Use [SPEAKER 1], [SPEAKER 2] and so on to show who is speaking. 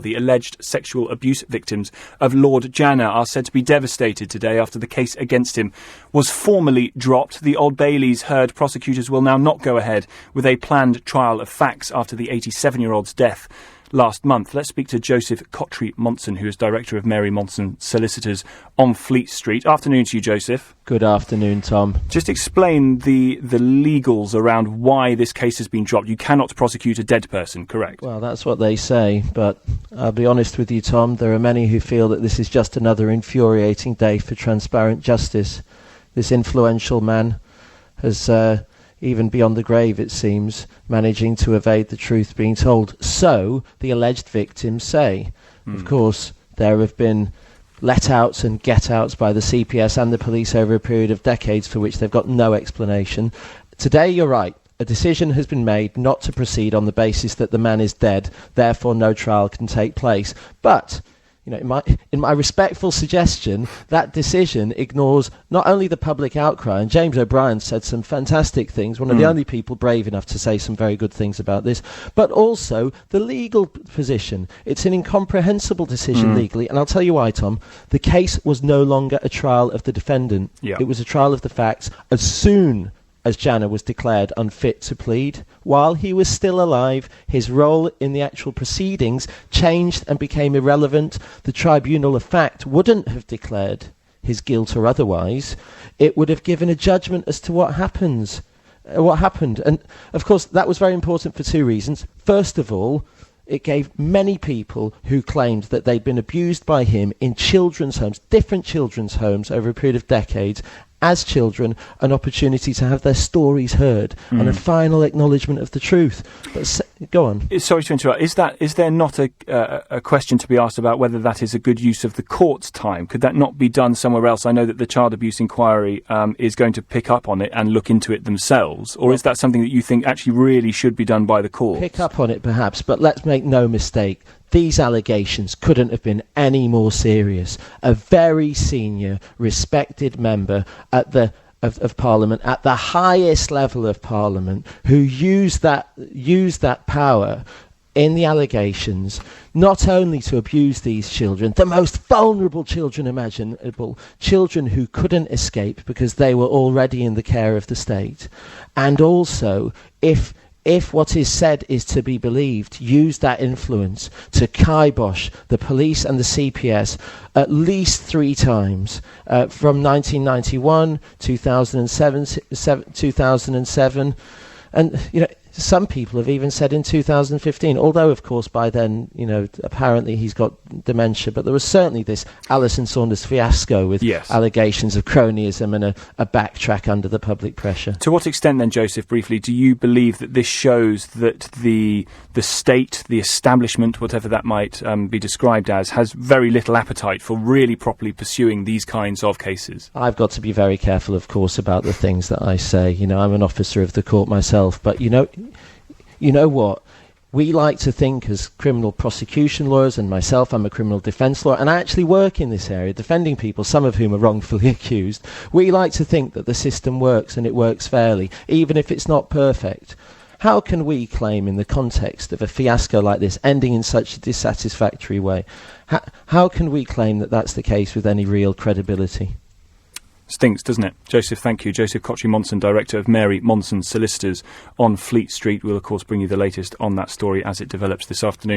[SPEAKER 1] The alleged sexual abuse victims of Lord Janner are said to be devastated today after the case against him was formally dropped. The Old Bailey's heard prosecutors will now not go ahead with a planned trial of facts after the 87-year-old's death last month. Let's speak to Joseph Kotrie-Monson, who is Director of Mary Monson Solicitors on Fleet Street. Afternoon to you, Joseph.
[SPEAKER 2] Good afternoon, Tom.
[SPEAKER 1] Just explain the legals around why this case has been dropped. You cannot prosecute a dead person, correct?
[SPEAKER 2] Well, that's what they say, but I'll be honest with you, Tom, there are many who feel that this is just another infuriating day for transparent justice. This influential man has, even beyond the grave, it seems, managing to evade the truth being told. So, the alleged victims say. Of course, there have been let-outs and get-outs by the CPS and the police over a period of decades for which they've got no explanation. Today, you're right. A decision has been made not to proceed on the basis that the man is dead, therefore no trial can take place. But, you know, in my respectful suggestion, that decision ignores not only the public outcry, and James O'Brien said some fantastic things, one of the only people brave enough to say some very good things about this, but also the legal position. It's an incomprehensible decision legally, and I'll tell you why, Tom. The case was no longer a trial of the defendant.
[SPEAKER 1] Yeah.
[SPEAKER 2] It was a trial of the facts as soon as Janner was declared unfit to plead. While he was still alive, his role in the actual proceedings changed and became irrelevant. The tribunal of fact wouldn't have declared his guilt or otherwise. It would have given a judgment as to what happened. And, of course, that was very important for two reasons. First of all, it gave many people who claimed that they'd been abused by him in children's homes, different children's homes over a period of decades, as children, an opportunity to have their stories heard and a final acknowledgement of the truth. But go on.
[SPEAKER 1] Sorry to interrupt. Is there not a question to be asked about whether that is a good use of the court's time? Could that not be done somewhere else? I know that the Child Abuse Inquiry is going to pick up on it and look into it themselves. Or is that something that you think actually really should be done by the court?
[SPEAKER 2] Pick up on it, perhaps, but let's make no mistake. These allegations couldn't have been any more serious. A very senior, respected member of Parliament, at the highest level of Parliament, who used that power in the allegations, not only to abuse these children, the most vulnerable children imaginable, children who couldn't escape because they were already in the care of the state, and also, if what is said is to be believed, use that influence to kibosh the police and the CPS at least 3 times, from 1991, 2007, and, you know, some people have even said in 2015, although, of course, by then, you know, apparently he's got dementia, but there was certainly this Alison Saunders fiasco with allegations of cronyism and a backtrack under the public pressure.
[SPEAKER 1] To what extent, then, Joseph, briefly, do you believe that this shows that the state, the establishment, whatever that might be described as, has very little appetite for really properly pursuing these kinds of cases?
[SPEAKER 2] I've got to be very careful, of course, about the things that I say. You know, I'm an officer of the court myself, but, you know what? We like to think as criminal prosecution lawyers, and myself, I'm a criminal defence lawyer, and I actually work in this area, defending people, some of whom are wrongfully accused. We like to think that the system works, and it works fairly, even if it's not perfect. How can we claim, in the context of a fiasco like this, ending in such a dissatisfactory way, how can we claim that that's the case with any real credibility?
[SPEAKER 1] Stinks, doesn't it? Joseph, thank you. Joseph Kotrie-Monson, Director of Mary Monson Solicitors on Fleet Street. We'll, of course, bring you the latest on that story as it develops this afternoon.